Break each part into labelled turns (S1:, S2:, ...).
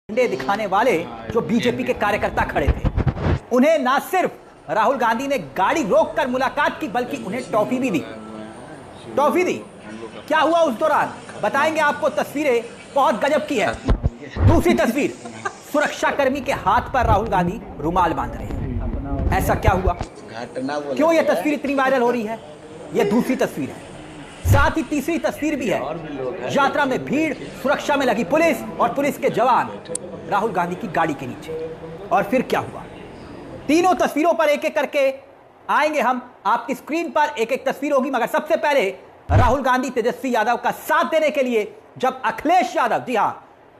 S1: झंडे दिखाने वाले जो बीजेपी के कार्यकर्ता खड़े थे, उन्हें ना सिर्फ राहुल गांधी ने गाड़ी रोककर मुलाकात की बल्कि उन्हें टॉफी भी दी। टॉफी दी। क्या हुआ उस दौरान बताएंगे आपको। तस्वीरें बहुत गजब की है। दूसरी तस्वीर, सुरक्षाकर्मी के हाथ पर राहुल गांधी रुमाल बांध रहे हैं। ऐसा क्या हुआ, क्यों यह तस्वीर इतनी वायरल हो रही है? यह दूसरी तस्वीर है। साथ ही तीसरी तस्वीर भी है। यात्रा में भीड़, सुरक्षा में लगी पुलिस और पुलिस के जवान राहुल गांधी की गाड़ी के नीचे। और फिर क्या हुआ, तीनों तस्वीरों पर एक एक करके आएंगे हम। आपकी स्क्रीन पर एक एक तस्वीर होगी, मगर सबसे पहले राहुल गांधी तेजस्वी यादव का साथ देने के लिए जब अखिलेश यादव, जी हां,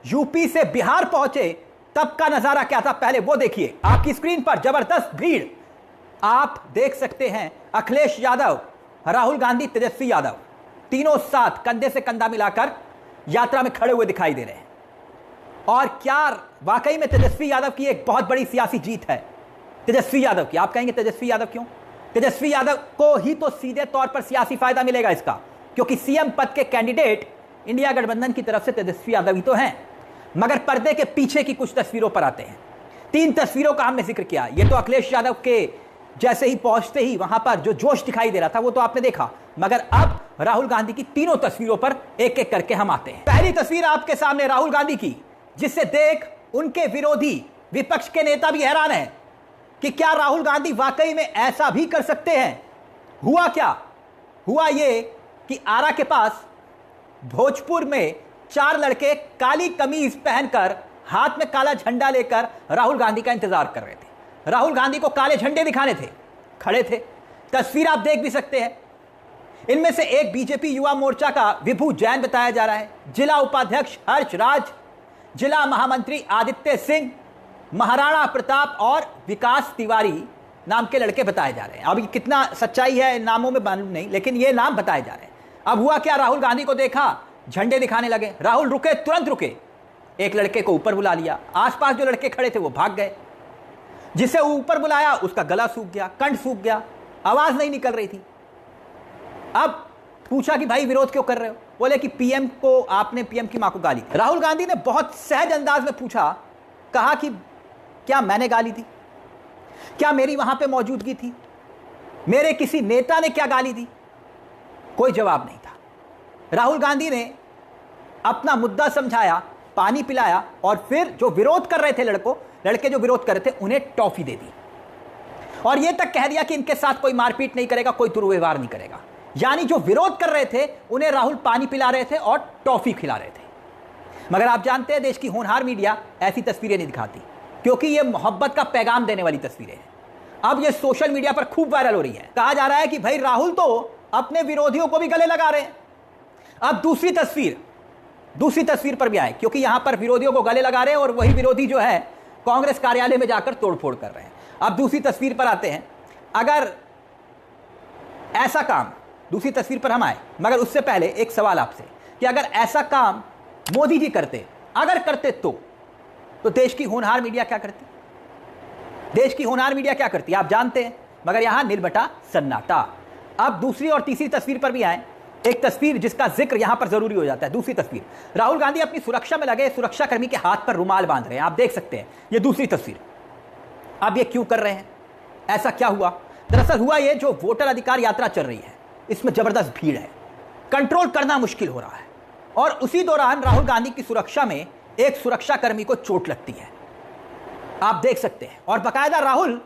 S1: यूपी से बिहार पहुंचे, तब का नजारा क्या था पहले वो देखिए। आपकी स्क्रीन पर जबरदस्त भीड़ आप देख सकते हैं। अखिलेश यादव, राहुल गांधी, तेजस्वी यादव, तीनों साथ कंधे से कंधा मिलाकर यात्रा में खड़े हुए दिखाई दे रहे हैं। और क्या वाकई में तेजस्वी यादव की एक बहुत बड़ी सियासी जीत है। तेजस्वी यादव की, आप कहेंगे तेजस्वी यादव क्यों? तेजस्वी यादव को ही तो सीधे तौर पर सियासी फायदा मिलेगा इसका, क्योंकि सीएम पद के कैंडिडेट इंडिया गठबंधन की तरफ से तेजस्वी यादव ही तो हैं। मगर पर्दे के पीछे की कुछ तस्वीरों पर आते हैं। तीन तस्वीरों का हमने जिक्र किया। ये तो अखिलेश यादव के जैसे ही पहुंचते ही वहां पर जो जोश दिखाई दे रहा था वो तो आपने देखा, मगर अब राहुल गांधी की तीनों तस्वीरों पर एक एक करके हम आते हैं। पहली तस्वीर आपके सामने राहुल गांधी की, जिसे देख उनके विरोधी विपक्ष के नेता भी हैरान हैं कि क्या राहुल गांधी वाकई में ऐसा भी कर सकते हैं। हुआ क्या, हुआ ये कि आरा के पास भोजपुर में चार लड़के काली कमीज पहनकर हाथ में काला झंडा लेकर राहुल गांधी का इंतजार कर रहे थे। राहुल गांधी को काले झंडे दिखाने थे, खड़े थे। तस्वीर आप देख भी सकते हैं। इनमें से एक बीजेपी युवा मोर्चा का विभू जैन बताया जा रहा है, जिला उपाध्यक्ष हर्ष राज, जिला महामंत्री आदित्य सिंह, महाराणा प्रताप और विकास तिवारी नाम के लड़के बताए जा रहे हैं। अभी कितना सच्चाई है नामों में मालूम नहीं, लेकिन ये नाम बताए जा रहे हैं। अब हुआ क्या, राहुल गांधी को देखा, झंडे दिखाने लगे। राहुल रुके, तुरंत रुके, एक लड़के को ऊपर बुला लिया। आसपास जो लड़के खड़े थे वो भाग गए। जिसे ऊपर बुलाया उसका गला सूख गया, कंठ सूख गया, आवाज नहीं निकल रही थी। अब पूछा कि भाई विरोध क्यों कर रहे हो? बोले कि पीएम को, आपने पीएम की मां को गाली। राहुल गांधी ने बहुत सहज अंदाज में पूछा, कहा कि क्या मैंने गाली दी? क्या मेरी वहां पे मौजूदगी थी? मेरे किसी नेता ने क्या गाली दी? कोई जवाब नहीं था। राहुल गांधी ने अपना मुद्दा समझाया, पानी पिलाया और फिर जो विरोध कर रहे थे लड़के जो विरोध कर रहे थे उन्हें टॉफी दे दी। और यह तक कह दिया कि इनके साथ कोई मारपीट नहीं करेगा, कोई दुर्व्यवहार नहीं करेगा। यानी जो विरोध कर रहे थे उन्हें राहुल पानी पिला रहे थे और टॉफी खिला रहे थे। मगर आप जानते हैं देश की होनहार मीडिया ऐसी तस्वीरें नहीं दिखाती, क्योंकि यह मोहब्बत का पैगाम देने वाली तस्वीरें हैं। अब यह सोशल मीडिया पर खूब वायरल हो रही है। कहा जा रहा है कि भाई राहुल तो अपने विरोधियों को भी गले लगा रहे हैं। अब दूसरी तस्वीर पर भी आए, क्योंकि यहां पर विरोधियों को गले लगा रहे हैं और वही विरोधी जो है कांग्रेस कार्यालय में जाकर तोड़फोड़ कर रहे हैं। अब दूसरी तस्वीर पर आते हैं। अगर ऐसा काम, दूसरी तस्वीर पर हम आए, मगर उससे पहले एक सवाल आपसे कि अगर ऐसा काम मोदी जी करते, अगर करते तो देश की होनहार मीडिया क्या करती? देश की होनहार मीडिया क्या करती आप जानते हैं, मगर यहां नीलबटा सन्नाटा। अब दूसरी और तीसरी तस्वीर पर भी आए। एक तस्वीर जिसका जिक्र यहां पर जरूरी हो जाता है। दूसरी तस्वीर, राहुल गांधी अपनी सुरक्षा में लगे सुरक्षाकर्मी के हाथ पर रुमाल बांध रहे हैं, आप देख सकते हैं। यह दूसरी तस्वीर। अब ये क्यों कर रहे हैं, ऐसा क्या हुआ? दरअसल हुआ ये, जो वोटर अधिकार यात्रा चल रही है इसमें जबरदस्त भीड़ है, कंट्रोल करना मुश्किल हो रहा है। और उसी दौरान राहुल गांधी की सुरक्षा में एक सुरक्षाकर्मी को चोट लगती है, आप देख सकते हैं। और बाकायदा राहुल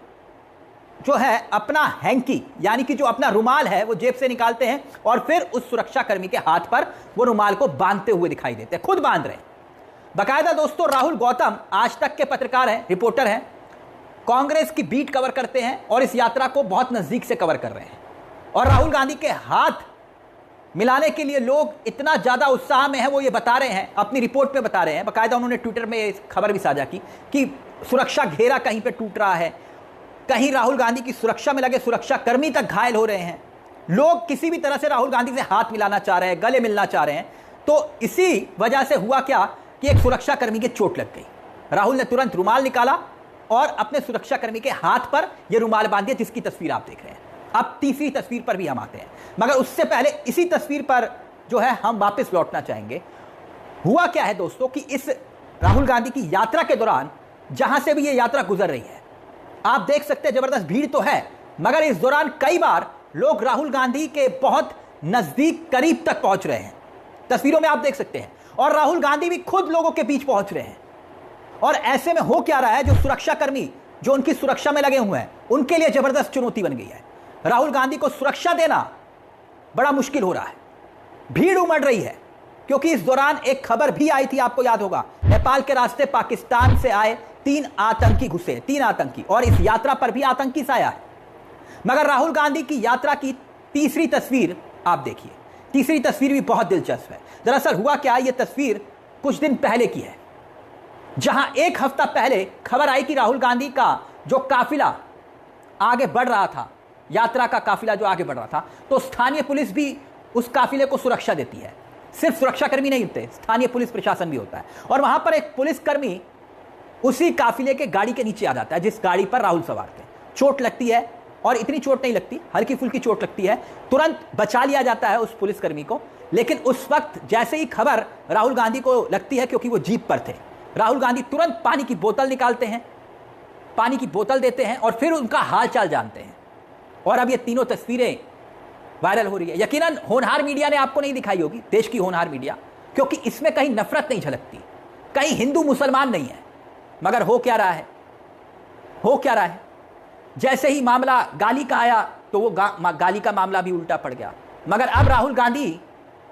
S1: जो है अपना हैंकी, यानी कि जो अपना रुमाल है वो जेब से निकालते हैं और फिर उस सुरक्षाकर्मी के हाथ पर वो रुमाल को बांधते हुए दिखाई देते हैं, खुद बांध रहे हैं। बाकायदा दोस्तों, राहुल गौतम आज तक के पत्रकार हैं, रिपोर्टर हैं, कांग्रेस की बीट कवर करते हैं और इस यात्रा को बहुत नजदीक से कवर कर रहे हैं। और राहुल गांधी के हाथ मिलाने के लिए लोग इतना ज्यादा उत्साह में हैं, वो ये बता रहे हैं, अपनी रिपोर्ट में बता रहे हैं। बाकायदा उन्होंने ट्विटर में खबर भी साझा की कि सुरक्षा घेरा कहीं पे टूट रहा है, कहीं राहुल गांधी की सुरक्षा में लगे सुरक्षाकर्मी तक घायल हो रहे हैं। लोग किसी भी तरह से राहुल गांधी से हाथ मिलाना चाह रहे हैं, गले मिलना चाह रहे हैं। तो इसी वजह से हुआ क्या कि एक सुरक्षाकर्मी की चोट लग गई। राहुल ने तुरंत रुमाल निकाला और अपने सुरक्षाकर्मी के हाथ पर यह रुमाल बांध दिया, जिसकी तस्वीर आप देख रहे हैं। अब तीसरी तस्वीर पर भी हम आते हैं, मगर उससे पहले इसी तस्वीर पर जो है हम वापस लौटना चाहेंगे। हुआ क्या है दोस्तों कि इस राहुल गांधी की यात्रा के दौरान जहां से भी ये यात्रा गुजर रही है, आप देख सकते हैं जबरदस्त भीड़ तो है, मगर इस दौरान कई बार लोग राहुल गांधी के बहुत नजदीक करीब तक पहुंच रहे हैं, तस्वीरों में आप देख सकते हैं। और राहुल गांधी भी खुद लोगों के बीच पहुंच रहे हैं। और ऐसे में हो क्या रहा है, जो सुरक्षाकर्मी जो उनकी सुरक्षा में लगे हुए हैं, उनके लिए जबरदस्त चुनौती बन गई है। राहुल गांधी को सुरक्षा देना बड़ा मुश्किल हो रहा है, भीड़ उमड़ रही है, क्योंकि इस दौरान एक खबर भी आई थी, आपको याद होगा, नेपाल के रास्ते पाकिस्तान से आए 3 आतंकी घुसे, 3 आतंकी, और इस यात्रा पर भी आतंकी साया है। मगर राहुल गांधी की यात्रा की तीसरी तस्वीर आप देखिए, तीसरी तस्वीर भी बहुत दिलचस्प है। दरअसल हुआ क्या, यह तस्वीर कुछ दिन पहले की है, जहां 1 हफ्ता पहले खबर आई कि राहुल गांधी का जो काफिला आगे बढ़ रहा था, यात्रा का काफिला जो आगे बढ़ रहा था, तो स्थानीय पुलिस भी उस काफिले को सुरक्षा देती है। सिर्फ सुरक्षाकर्मी नहीं होते, स्थानीय पुलिस प्रशासन भी होता है। और वहां पर एक पुलिसकर्मी उसी काफिले के गाड़ी के नीचे आ जाता है, जिस गाड़ी पर राहुल सवार थे। चोट लगती है, और इतनी चोट नहीं लगती, हल्की फुल्की चोट लगती है, तुरंत बचा लिया जाता है उस पुलिसकर्मी को। लेकिन उस वक्त जैसे ही खबर राहुल गांधी को लगती है, क्योंकि वो जीप पर थे, राहुल गांधी तुरंत पानी की बोतल निकालते हैं, पानी की बोतल देते हैं, और फिर उनका हाल चाल जानते हैं। और अब ये तीनों तस्वीरें वायरल हो रही है। यकीनन होनहार मीडिया ने आपको नहीं दिखाई होगी, देश की होनहार मीडिया, क्योंकि इसमें कहीं नफरत नहीं झलकती, कहीं हिंदू मुसलमान नहीं है। मगर हो क्या रहा है, हो क्या रहा है, जैसे ही मामला गाली का आया तो वो गाली का मामला भी उल्टा पड़ गया। मगर अब राहुल गांधी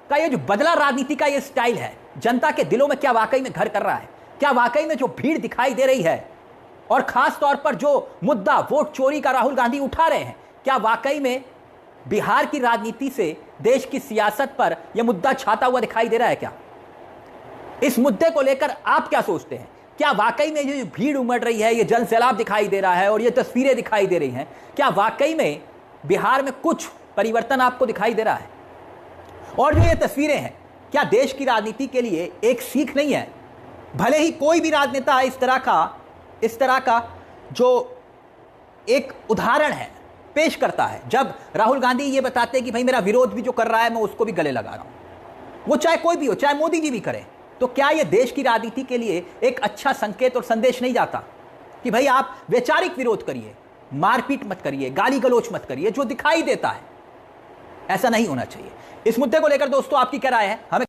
S1: का ये जो बदला राजनीति का ये स्टाइल है, जनता के दिलों में क्या वाकई में घर कर रहा है? क्या वाकई में जो भीड़ दिखाई दे रही है, और खास तौर पर जो मुद्दा वोट चोरी का राहुल गांधी उठा रहे हैं, क्या वाकई में बिहार की राजनीति से देश की सियासत पर यह मुद्दा छाता हुआ दिखाई दे रहा है? क्या इस मुद्दे को लेकर आप क्या सोचते हैं? क्या वाकई में ये भीड़ उमड़ रही है, ये जन सैलाब दिखाई दे रहा है, और ये तस्वीरें दिखाई दे रही हैं, क्या वाकई में बिहार में कुछ परिवर्तन आपको दिखाई दे रहा है? और जो ये तस्वीरें हैं, क्या देश की राजनीति के लिए एक सीख नहीं है? भले ही कोई भी राजनेता इस तरह का जो एक उदाहरण है पेश करता है, जब राहुल गांधी ये बताते हैं कि भाई मेरा विरोध भी जो कर रहा है मैं उसको भी गले लगा रहा हूं, वो चाहे कोई भी हो, चाहे मोदी जी भी करें, तो क्या यह देश की राजनीति के लिए एक अच्छा संकेत और संदेश नहीं जाता कि भाई आप वैचारिक विरोध करिए, मारपीट मत करिए, गाली गलौच मत करिए, जो दिखाई देता है ऐसा नहीं होना चाहिए। इस मुद्दे को लेकर दोस्तों आपकी क्या राय है, हमें